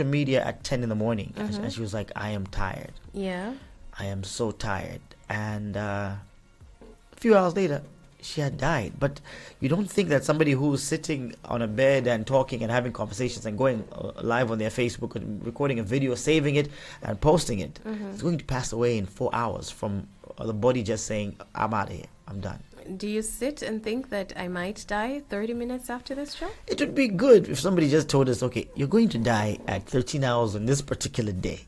media at 10 in the morning, and she was like, I am tired. Yeah. I am so tired. And a few hours later, she had died. But you don't think that somebody who's sitting on a bed and talking and having conversations and going live on their Facebook and recording a video, saving it and posting it, is going to pass away in 4 hours from the body just saying, I'm out of here, I'm done. Do you sit and think that I might die 30 minutes after this show? It would be good if somebody just told us, okay, you're going to die at 13 hours on this particular day.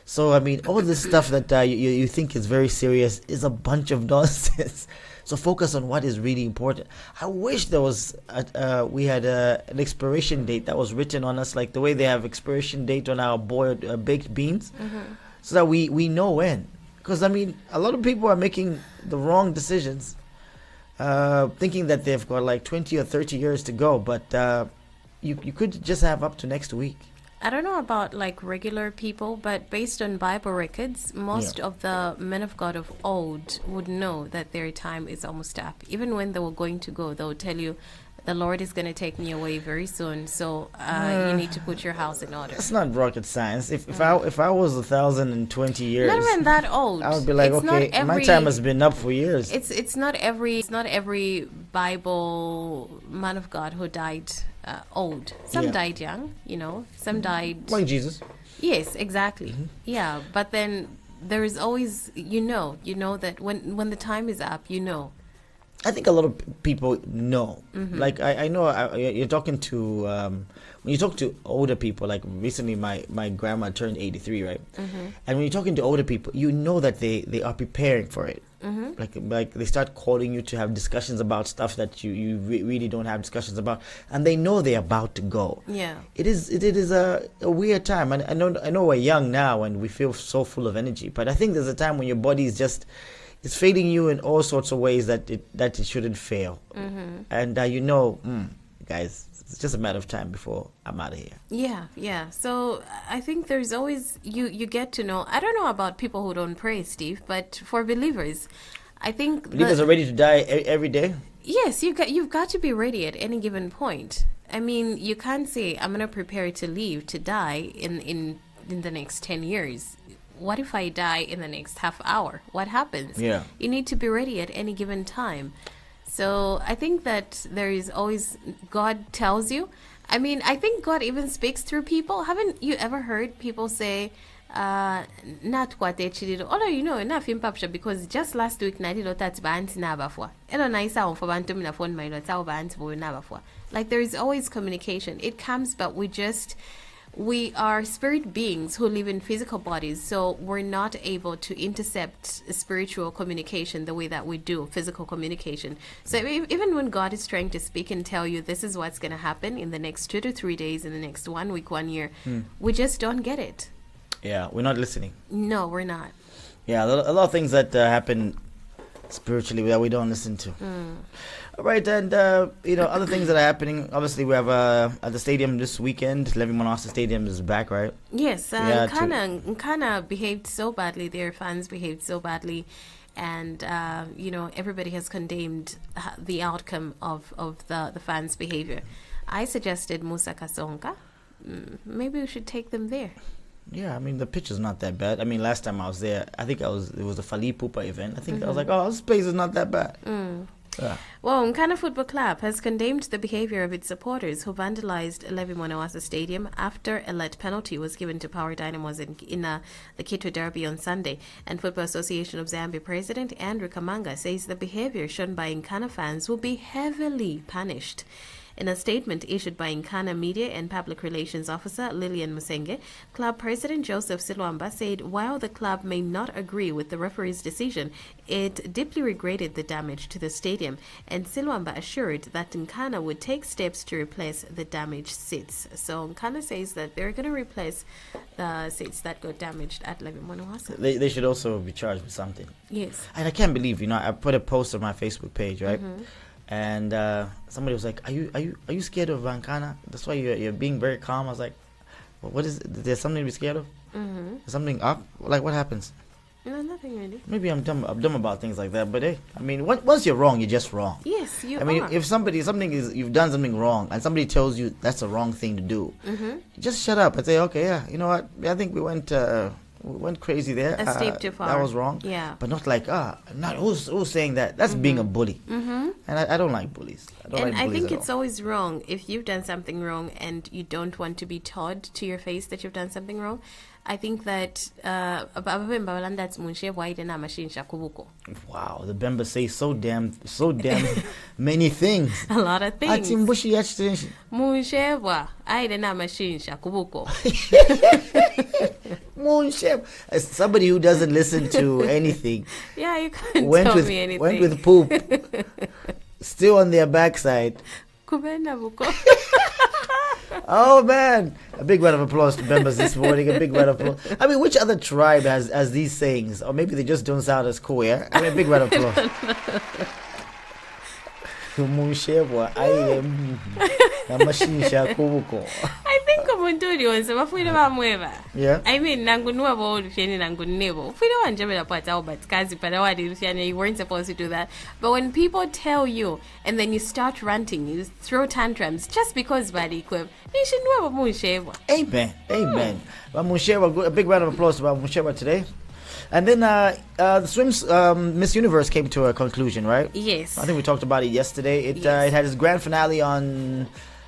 So, I mean, all this stuff that you think is very serious is a bunch of nonsense. So focus on what is really important. I wish there was we had an expiration date that was written on us, like the way they have expiration date on our boiled baked beans, so that we know when. Because, I mean, a lot of people are making the wrong decisions, thinking that they've got like 20 or 30 years to go, but you could just have up to next week. I don't know about like regular people, but based on Bible records, most of the men of God of old would know that their time is almost up. Even when they were going to go, they would tell you, the Lord is going to take me away very soon, so you need to put your house in order. It's not rocket science. If I was 1,020 years, not even that old, I would be like, okay, my time has been up for years. It's not every Bible man of God who died old. Some died young, some died like Jesus. Yes, exactly. Yeah, but then there is always you know that when the time is up, I think a lot of people know. Like I know you're talking to when you talk to older people. Like recently, my grandma turned 83, right? And when you're talking to older people, you know that they are preparing for it. Like they start calling you to have discussions about stuff that you really don't have discussions about, and they know they're about to go. Yeah, it is a weird time. And I know we're young now and we feel so full of energy, but I think there's a time when your body is just. It's failing you in all sorts of ways that it shouldn't fail. And guys, it's just a matter of time before I'm out of here. Yeah. So I think there's always, you get to know, I don't know about people who don't pray, Steve, but for believers, I think... Believers are ready to die every day? Yes, you've got to be ready at any given point. I mean, you can't say, I'm going to prepare to leave, to die in the next 10 years. What if I die in the next half hour? What happens? Yeah. You need to be ready at any given time. So I think that there is always, God tells you. I mean, I think God even speaks through people. Haven't you ever heard people say, not what they did? Although enough in Papsha, because just last week I did that band nabafwa. Like there is always communication. It comes, but we are spirit beings who live in physical bodies, so we're not able to intercept spiritual communication the way that we do physical communication. So even when God is trying to speak and tell you this is what's going to happen in the next 2 to 3 days, in the next 1 week, 1 year, we just don't get it. Yeah, we're not listening. No, we're not. Yeah, a lot of things that happen spiritually that we don't listen to. All right, and other things that are happening. Obviously, we have at the stadium this weekend. Levi Monasta Stadium is back, right? Yes, Nkana behaved so badly. Their fans behaved so badly, and everybody has condemned the outcome of the fans' behavior. I suggested Musa Kasonga. Maybe we should take them there. Yeah, I mean, the pitch is not that bad. I mean, last time I was there, I think it was a Fali Pupa event. I think I was like, oh, this place is not that bad. Yeah. Well, Nkana Football Club has condemned the behavior of its supporters who vandalized Levi Monawasa Stadium after a late penalty was given to Power Dynamos in the Kitwe Derby on Sunday. And Football Association of Zambia President Andrew Kamanga says the behavior shown by Nkana fans will be heavily punished. In a statement issued by Nkana Media and Public Relations Officer Lillian Musenge, Club President Joseph Silwamba said while the club may not agree with the referee's decision, it deeply regretted the damage to the stadium, and Silwamba assured that Nkana would take steps to replace the damaged seats. So Nkana says that they're going to replace the seats that got damaged at Levi Monawasa. They should also be charged with something. Yes. And I can't believe, I put a post on my Facebook page, right? And somebody was like, "Are you scared of Nkana? That's why you're being very calm." I was like, well, "What is? There's something to be scared of? There's something up? Like what happens?" No, nothing really. Maybe I'm dumb. I'm dumb about things like that. But hey, I mean, once you're wrong, you're just wrong. Yes, you I mean, are. if you've done something wrong, and somebody tells you that's a wrong thing to do, just shut up and say, okay, yeah, you know what? I think we went crazy there. A step too far. That was wrong. Yeah. But not like, who's saying that? That's being a bully. And I don't like bullies. I think it's always wrong if you've done something wrong and you don't want to be told to your face that you've done something wrong. I think that Wow, the Bemba say so damn many things. a lot of things. Munshebwa aide na mashinsha kubuko. Moonship. As somebody who doesn't listen to anything. Yeah, you can't tell me anything. Went with poop. Still on their backside. Kubenda buko. Oh man, a big round of applause to members this morning. A big round of applause. I mean, which other tribe has these sayings, or maybe they just don't sound as cool? Yeah, I mean, a big round of applause. I think umuntu yonse bafuna bamweba. Yeah. I mean, nangunua bo ufyeni nangunebo. Ufuna wanjabela pata au batkazi pada wadi ufyeni. You weren't supposed to do that. But when people tell you and then you start ranting, you throw tantrums just because badi kweb. Nishinua bamushebwa. Amen. Amen. Bamushebwa, a big round of applause to Bamushebwa today. And then the swims Miss Universe came to a conclusion, right? Yes. I think we talked about it yesterday. It Yes. it had its grand finale on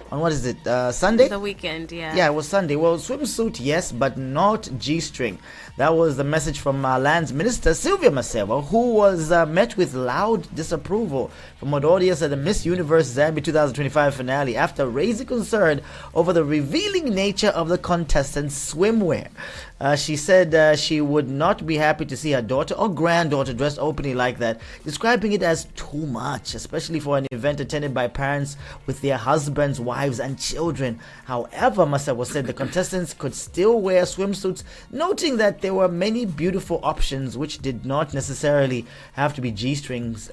what is it? Sunday? The weekend, yeah. Yeah, it was Sunday. Well, swimsuit, yes, but not G-string. That was the message from Lands Minister Sylvia Masewa, who was met with loud disapproval from an audience at the Miss Universe Zambia 2025 finale after raising concern over the revealing nature of the contestants' swimwear. She said she would not be happy to see her daughter or granddaughter dressed openly like that, describing it as too much, especially for an event attended by parents with their husbands, wives, and children. However, Masewa said the contestants could still wear swimsuits, noting that there were many beautiful options which did not necessarily have to be G-strings.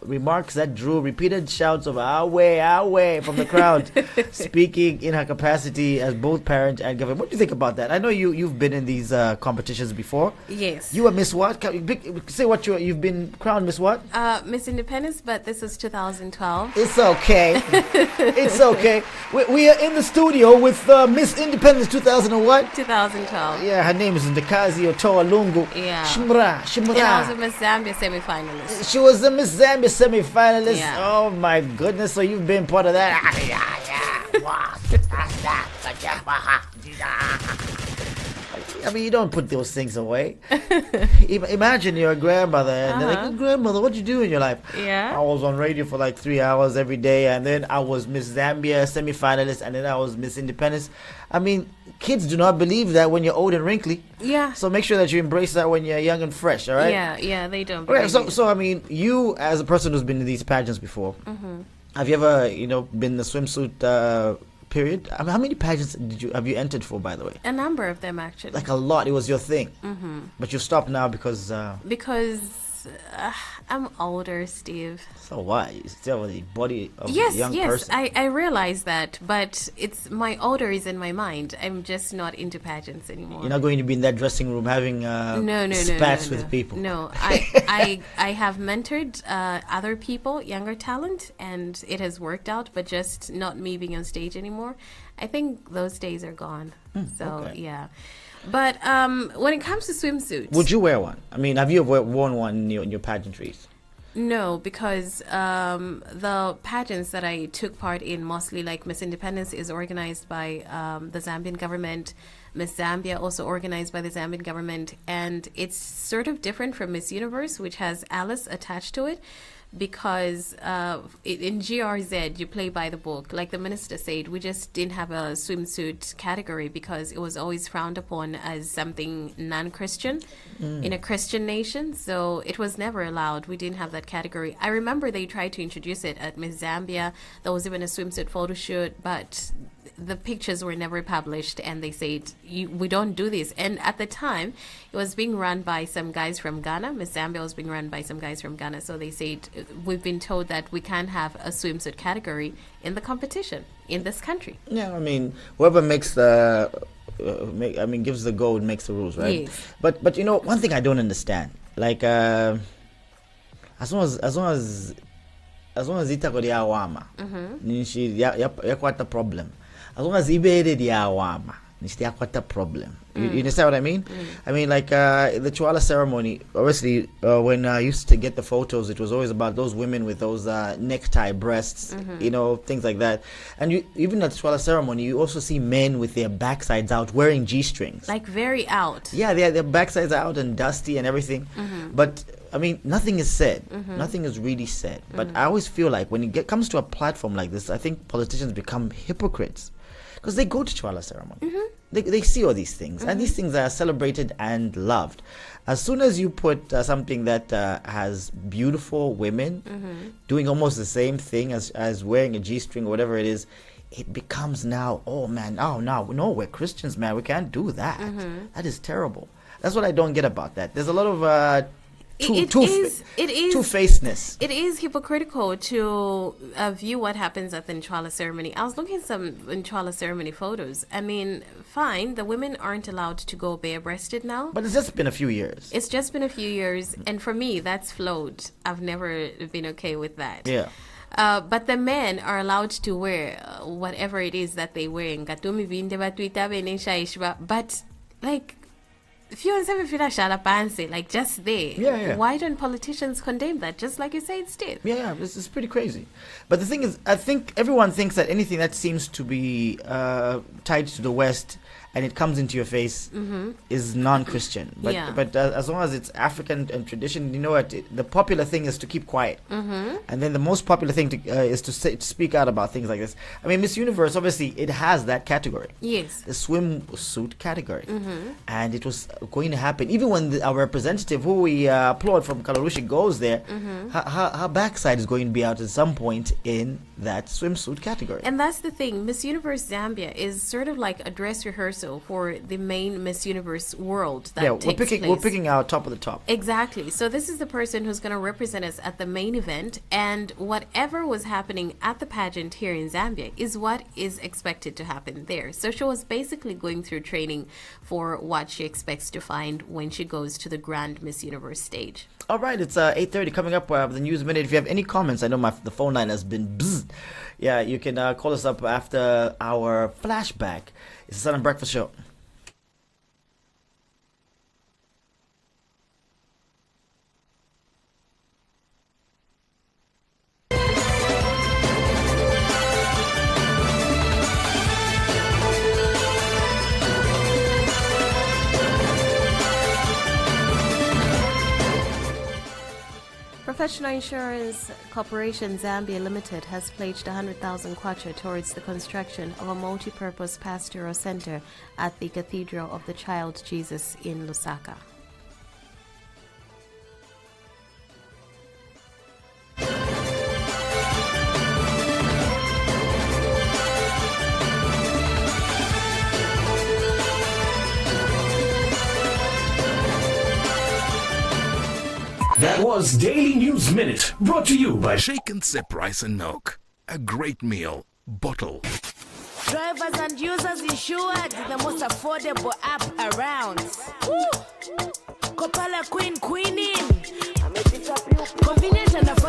Remarks that drew repeated shouts of our way from the crowd, speaking in her capacity as both parent and government. What do you think about that? I know you've been in these competitions before. Yes. You were Miss what? Say what you've been crowned Miss what? Miss Independence, but this is 2012. It's okay. It's okay. We are in the studio with Miss Independence 2000 and what? 2012. Yeah, her name is Ndakazi Otoa Lungu. Yeah. Shimra. And I was a Miss Zambia semi-finalist. She was the Miss Zambia semi-finalist. Yeah. Oh my goodness! So you've been part of that. I mean, you don't put those things away. Imagine you're a grandmother and they're like, grandmother, what'd you do in your life? Yeah. I was on radio for like 3 hours every day, and then I was Miss Zambia semi-finalist, and then I was Miss Independence. I mean, kids do not believe that when you're old and wrinkly. Yeah. So make sure that you embrace that when you're young and fresh, all right? Yeah, they don't. Okay, believe you. so I mean, you as a person who's been in these pageants before, have you ever, been in the swimsuit period? I mean, how many pageants have you entered for, by the way? A number of them, actually. Like a lot. It was your thing. But you stopped now because. Because I'm older, Steve. So what? You still have the body of a Yes, young person. I realize that, but it's my older is in my mind. I'm just not into pageants anymore. You're not going to be in that dressing room having spats with people. No, I have mentored other people, younger talent, and it has worked out, but just not me being on stage anymore. I think those days are gone. Okay. Yeah. But when it comes to swimsuits, Would you wear one? I mean, have you ever worn one in your pageantries? no, because the pageants that I took part in, mostly like Miss Independence, is organized by the Zambian government. Miss Zambia also organized by the Zambian government, and it's sort of different from Miss Universe, which has Alice attached to it. Because in GRZ you play by the book, like the minister said. We just didn't have a swimsuit category because it was always frowned upon as something non-Christian in a Christian nation, so it was never allowed. We didn't have that category. I remember they tried to introduce it at Miss Zambia. There was even a swimsuit photo shoot, but the pictures were never published, and they said we don't do this. And at the time it was being run by some guys from Ghana. Miss Zambia was being run by some guys from Ghana, so they said we've been told that we can't have a swimsuit category in the competition in this country. Yeah, I mean, whoever makes the gives the go and makes the rules, right? Yes. But you know, one thing I don't understand, like as long as ita kodi awama, nishi yakwata problem. As long as ibere di awama, nishi yakwata problem. You understand what I mean? I mean, like the Chwala ceremony. Obviously, when I used to get the photos, it was always about those women with those necktie breasts, you know, things like that. And even at the Chwala ceremony, you also see men with their backsides out wearing G-strings, like very out. Yeah, their backsides out and dusty and everything. But I mean, nothing is said. Nothing is really said. But I always feel like when it comes to a platform like this, I think politicians become hypocrites because they go to Chwala ceremony. They see all these things, and these things are celebrated and loved. As soon as you put something that has beautiful women doing almost the same thing as wearing a G-string or whatever it is, it becomes now, oh man, no, we're Christians, man, we can't do that. That is terrible. That's what I don't get about that. There's a lot of two-facedness. It is hypocritical to view what happens at the Nchwala ceremony. I was looking at some Nchwala ceremony photos. I mean, fine, the women aren't allowed to go bare-breasted now. But it's just been a few years. It's just been a few years, and for me, that's flowed. I've never been okay with that. Yeah. But the men are allowed to wear whatever it is that they wear. But, like, if you like just there, yeah. Why don't politicians condemn that? Just like you say, it's still. Yeah, this is pretty crazy. But the thing is, I think everyone thinks that anything that seems to be tied to the West and it comes into your face is non-Christian. But as long as it's African and tradition, you know what? The popular thing is to keep quiet. And then the most popular thing is to speak out about things like this. I mean, Miss Universe, obviously, it has that category. Yes. The swimsuit category. And it was going to happen. Even when our representative, who we applaud from Kalarushi, goes there, her backside is going to be out at some point in that swimsuit category. And that's the thing. Miss Universe Zambia is sort of like a dress rehearsal for the main Miss Universe world that takes place. We're picking our top of the top. Exactly. So this is the person who's going to represent us at the main event, and whatever was happening at the pageant here in Zambia is what is expected to happen there. So she was basically going through training for what she expects to find when she goes to the Grand Miss Universe stage. All right, it's 8:30 coming up with the News Minute. If you have any comments, I know the phone line has been bzzz. Yeah, you can call us up after our flashback. It's the Sun and Breakfast Show. Professional Insurance Corporation Zambia Limited has pledged 100,000 kwacha towards the construction of a multi-purpose pastoral center at the Cathedral of the Child Jesus in Lusaka. That was Daily News Minute, brought to you by Shake and Sip Rice and Milk. A great meal. Bottle. Drivers and users insured, the most affordable app around. Woo! Kopala Queen Queening. Convenient and affordable.